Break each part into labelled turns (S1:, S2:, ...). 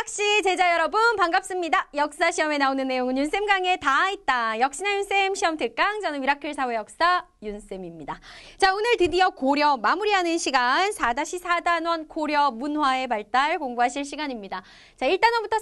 S1: 학시 제자 여러분 반갑습니다. 역사 시험에 나오는 내용은 윤쌤 강의에 다 있다. 역시나 윤쌤 시험 특강, 저는 미라클 사회 역사 윤쌤입니다. 자, 오늘 드디어 고려 마무리하는 시간 4-4단원 고려 문화의 발달 공부하실 시간입니다. 자, 1단원부터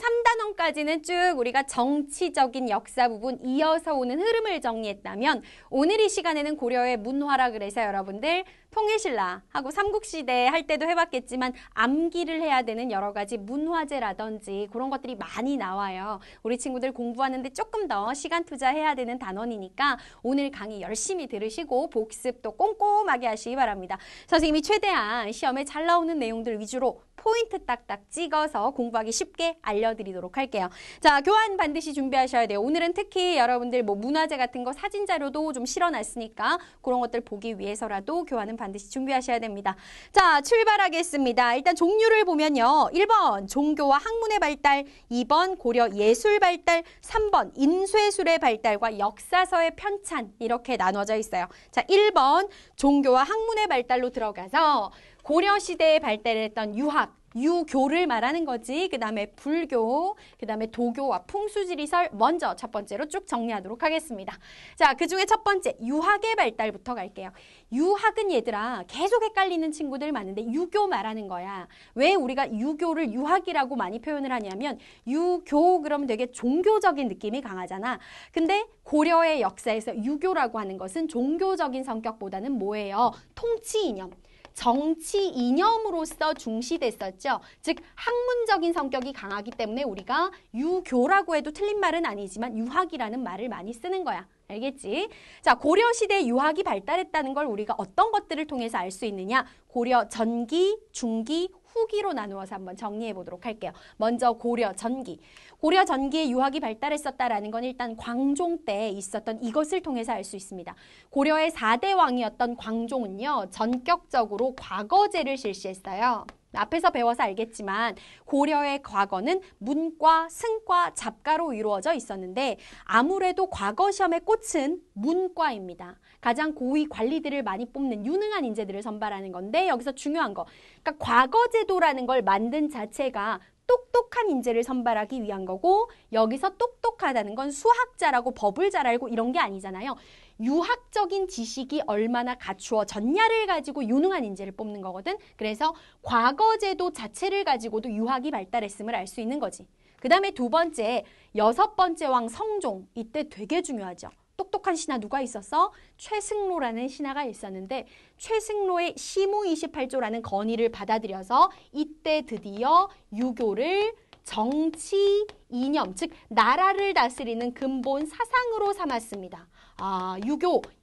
S1: 3단원까지는 쭉 우리가 정치적인 역사 부분 이어서 오는 흐름을 정리했다면 오늘 이 시간에는 고려의 문화라 그래서 여러분들 통일신라하고 삼국시대 할 때도 해봤겠지만 암기를 해야 되는 여러 가지 문화재라든지 그런 것들이 많이 나와요. 우리 친구들 공부하는데 조금 더 시간 투자해야 되는 단원이니까 오늘 강의 열심히 들으시고 복습도 꼼꼼하게 하시기 바랍니다. 선생님이 최대한 시험에 잘 나오는 내용들 위주로 포인트 딱딱 찍어서 공부하기 쉽게 알려드리도록 할게요. 자, 교환 반드시 준비하셔야 돼요. 오늘은 특히 여러분들 뭐 문화재 같은 거 사진 자료도 좀 실어놨으니까 그런 것들 보기 위해서라도 교환은 반드시 준비하셔야 됩니다. 자, 출발하겠습니다. 일단 종류를 보면요. 1번 종교와 학문의 발달, 2번 고려 예술 발달, 3번 인쇄술의 발달과 역사서의 편찬 이렇게 나눠져 있어요. 자, 1번 종교와 학문의 발달로 들어가서 고려시대에 발달했던 유학, 유교를 말하는 거지. 그 다음에 불교, 그 다음에 도교와 풍수지리설 먼저 첫 번째로 쭉 정리하도록 하겠습니다. 자, 그 중에 첫 번째 유학의 발달부터 갈게요. 유학은 얘들아 계속 헷갈리는 친구들 많은데 유교 말하는 거야. 왜 우리가 유교를 유학이라고 많이 표현을 하냐면 유교 그러면 되게 종교적인 느낌이 강하잖아. 근데 고려의 역사에서 유교라고 하는 것은 종교적인 성격보다는 뭐예요? 통치 이념. 정치 이념으로서 중시됐었죠. 즉 학문적인 성격이 강하기 때문에 우리가 유교라고 해도 틀린 말은 아니지만 유학이라는 말을 많이 쓰는 거야. 알겠지? 자, 고려시대 유학이 발달했다는 걸 우리가 어떤 것들을 통해서 알 수 있느냐? 고려 전기, 중기, 후기로 나누어서 한번 정리해 보도록 할게요. 먼저 고려 전기. 고려 전기의 유학이 발달했었다라는 건 일단 광종 때 있었던 이것을 통해서 알 수 있습니다. 고려의 4대 왕이었던 광종은요. 전격적으로 과거제를 실시했어요. 앞에서 배워서 알겠지만 고려의 과거는 문과, 승과, 잡과로 이루어져 있었는데 아무래도 과거 시험의 꽃은 문과입니다. 가장 고위 관리들을 많이 뽑는 유능한 인재들을 선발하는 건데 여기서 중요한 거, 그러니까 과거제도라는 걸 만든 자체가 똑똑한 인재를 선발하기 위한 거고 여기서 똑똑하다는 건 수학자라고 법을 잘 알고 이런 게 아니잖아요. 유학적인 지식이 얼마나 갖추어졌냐를 가지고 유능한 인재를 뽑는 거거든. 그래서 과거제도 자체를 가지고도 유학이 발달했음을 알 수 있는 거지. 그 다음에 두 번째, 6번째 왕 성종. 이때 되게 중요하죠. 똑똑한 신하 누가 있었어? 최승로라는 신하가 있었는데 최승로의 시무 28조라는 건의를 받아들여서 이때 드디어 유교를 정치 이념, 즉 나라를 다스리는 근본 사상으로 삼았습니다. 아,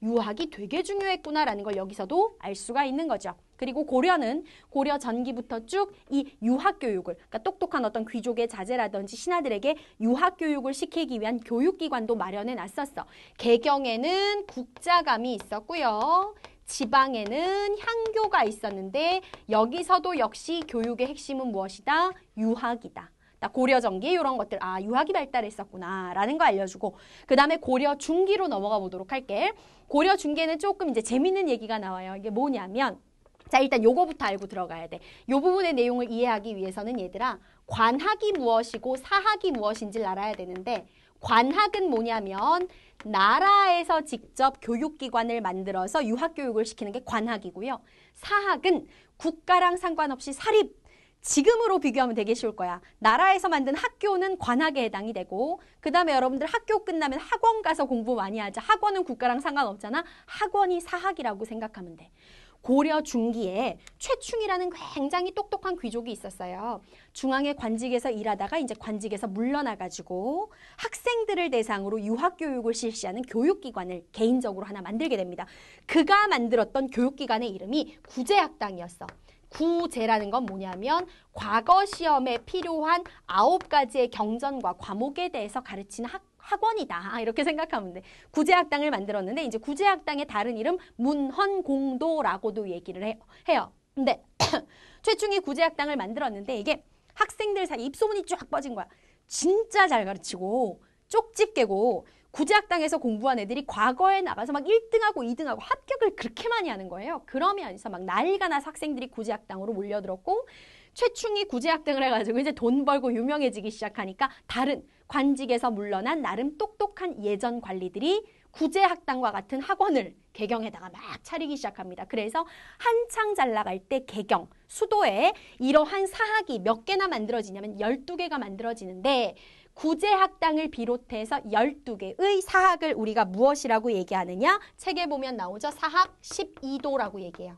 S1: 유학이 되게 중요했구나라는 걸 여기서도 알 수가 있는 거죠. 그리고 고려는 고려 전기부터 쭉 이 유학교육을, 그러니까 똑똑한 어떤 귀족의 자제라든지 신하들에게 유학교육을 시키기 위한 교육기관도 마련해 놨었어. 개경에는 국자감이 있었고요. 지방에는 향교가 있었는데 여기서도 역시 교육의 핵심은 무엇이다? 유학이다. 고려 전기 이런 것들, 아, 유학이 발달했었구나 라는 거 알려주고 그 다음에 고려 중기로 넘어가 보도록 할게. 고려 중기에는 조금 이제 재밌는 얘기가 나와요. 이게 뭐냐면 자, 일단 요거부터 알고 들어가야 돼. 요 부분의 내용을 이해하기 위해서는 얘들아 관학이 무엇이고 사학이 무엇인지를 알아야 되는데 관학은 뭐냐면 나라에서 직접 교육기관을 만들어서 유학교육을 시키는 게 관학이고요. 사학은 국가랑 상관없이 사립, 지금으로 비교하면 되게 쉬울 거야. 나라에서 만든 학교는 관학에 해당이 되고 그 다음에 여러분들 학교 끝나면 학원 가서 공부 많이 하자. 학원은 국가랑 상관없잖아. 학원이 사학이라고 생각하면 돼. 고려 중기에 최충이라는 굉장히 똑똑한 귀족이 있었어요. 중앙의 관직에서 일하다가 이제 관직에서 물러나가지고 학생들을 대상으로 유학교육을 실시하는 교육기관을 개인적으로 하나 만들게 됩니다. 그가 만들었던 교육기관의 이름이 구제학당이었어. 구제라는 건 뭐냐면 과거 시험에 필요한 9가지의 경전과 과목에 대해서 가르치는 학원이다. 이렇게 생각하면 돼. 구제학당을 만들었는데 이제 구제학당의 다른 이름 문헌공도라고도 얘기를 해요. 근데 최충이 구제학당을 만들었는데 이게 학생들 사이 입소문이 쫙 퍼진 거야. 진짜 잘 가르치고 쪽집 깨고 구제학당에서 공부한 애들이 과거에 나가서 막 1등하고 2등하고 합격을 그렇게 많이 하는 거예요. 그러면서 막 난리가 나서 학생들이 구제학당으로 몰려들었고 최충이 구제학 등을 해가지고 이제 돈 벌고 유명해지기 시작하니까 다른 관직에서 물러난 나름 똑똑한 예전 관리들이 구제학당과 같은 학원을 개경에다가 막 차리기 시작합니다. 그래서 한창 잘 나갈 때 개경, 수도에 이러한 사학이 몇 개나 만들어지냐면 12개가 만들어지는데 구제학당을 비롯해서 12개의 사학을 우리가 무엇이라고 얘기하느냐? 책에 보면 나오죠. 사학 12도라고 얘기해요.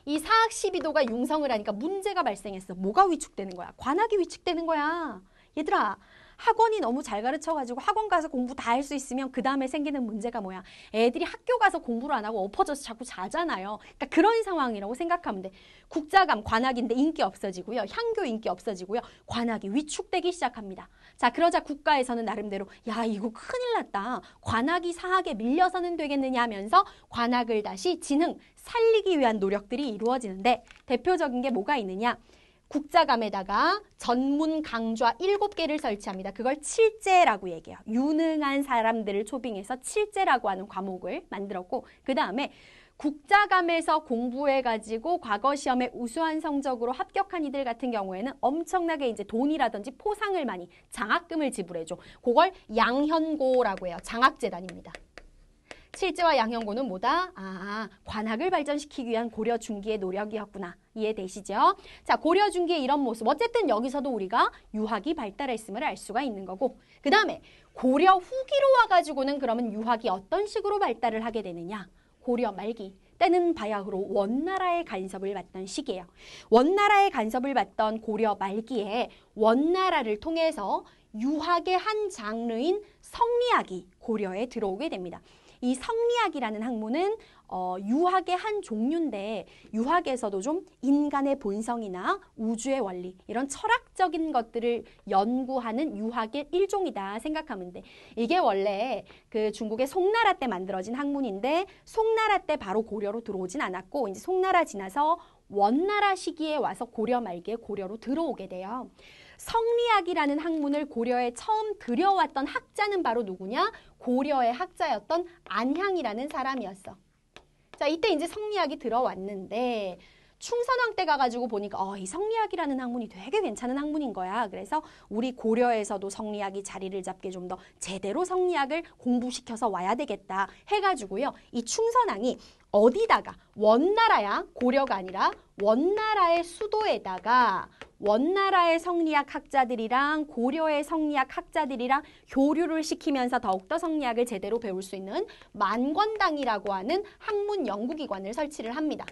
S1: 이 사학 12도가 융성을 하니까 문제가 발생했어. 뭐가 위축되는 거야? 관악이 위축되는 거야. 얘들아, 학원이 너무 잘 가르쳐가지고 학원 가서 공부 다 할 수 있으면 그 다음에 생기는 문제가 뭐야? 애들이 학교 가서 공부를 안 하고 엎어져서 자꾸 자잖아요. 그러니까 그런 상황이라고 생각하면 돼. 국자감, 관악인데 인기 없어지고요. 향교 인기 없어지고요. 관악이 위축되기 시작합니다. 자, 그러자 국가에서는 나름대로 야, 이거 큰일 났다. 관악이 사학에 밀려서는 되겠느냐 하면서 관악을 다시 진흥, 살리기 위한 노력들이 이루어지는데 대표적인 게 뭐가 있느냐? 국자감에다가 전문 강좌 7개를 설치합니다. 그걸 칠제라고 얘기해요. 유능한 사람들을 초빙해서 칠제라고 하는 과목을 만들었고 그 다음에 국자감에서 공부해가지고 과거 시험에 우수한 성적으로 합격한 이들 같은 경우에는 엄청나게 이제 돈이라든지 포상을 많이 장학금을 지불해줘. 그걸 양현고라고 해요. 장학재단입니다. 칠제와 양현고는 뭐다? 관학을 발전시키기 위한 고려 중기의 노력이었구나. 이해되시죠? 자, 고려 중기의 이런 모습. 어쨌든 여기서도 우리가 유학이 발달했음을 알 수가 있는 거고 그 다음에 고려 후기로 와가지고는 그러면 유학이 어떤 식으로 발달을 하게 되느냐? 고려 말기. 때는 바야흐로 원나라의 간섭을 받던 시기예요. 원나라의 간섭을 받던 고려 말기에 원나라를 통해서 유학의 한 장르인 성리학이 고려에 들어오게 됩니다. 이 성리학이라는 학문은 유학의 한 종류인데 유학에서도 좀 인간의 본성이나 우주의 원리 이런 철학적인 것들을 연구하는 유학의 일종이다 생각하면 돼. 이게 원래 그 중국의 송나라 때 만들어진 학문인데 송나라 때 바로 고려로 들어오진 않았고 이제 송나라 지나서 원나라 시기에 와서 고려 말기에 고려로 들어오게 돼요. 성리학이라는 학문을 고려에 처음 들여왔던 학자는 바로 누구냐? 고려의 학자였던 안향이라는 사람이었어. 자, 이때 이제 성리학이 들어왔는데 충선왕 때 가가지고 보니까 이 성리학이라는 학문이 되게 괜찮은 학문인 거야. 그래서 우리 고려에서도 성리학이 자리를 잡게 좀 더 제대로 성리학을 공부시켜서 와야 되겠다 해가지고요. 이 충선왕이 어디다가 원나라야 고려가 아니라 원나라의 수도에다가 원나라의 성리학 학자들이랑 고려의 성리학 학자들이랑 교류를 시키면서 더욱더 성리학을 제대로 배울 수 있는 만권당이라고 하는 학문 연구기관을 설치를 합니다.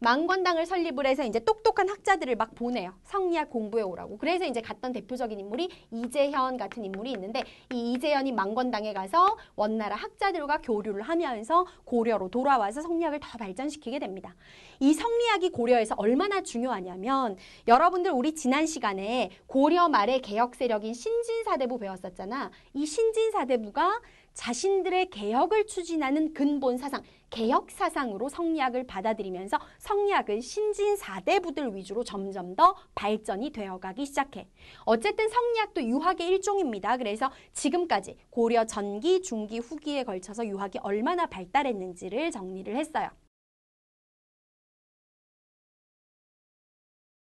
S1: 만권당을 설립을 해서 이제 똑똑한 학자들을 막 보내요. 성리학 공부해 오라고. 그래서 이제 갔던 대표적인 인물이 이재현 같은 인물이 있는데 이 이재현이 만권당에 가서 원나라 학자들과 교류를 하면서 고려로 돌아와서 성리학을 더 발전시키게 됩니다. 이 성리학이 고려에서 얼마나 중요하냐면 여러분들 우리 지난 시간에 고려 말의 개혁 세력인 신진사대부 배웠었잖아. 이 신진사대부가 자신들의 개혁을 추진하는 근본 사상, 개혁 사상으로 성리학을 받아들이면서 성리학은 신진사대부들 위주로 점점 더 발전이 되어가기 시작해. 어쨌든 성리학도 유학의 일종입니다. 그래서 지금까지 고려 전기, 중기, 후기에 걸쳐서 유학이 얼마나 발달했는지를 정리를 했어요.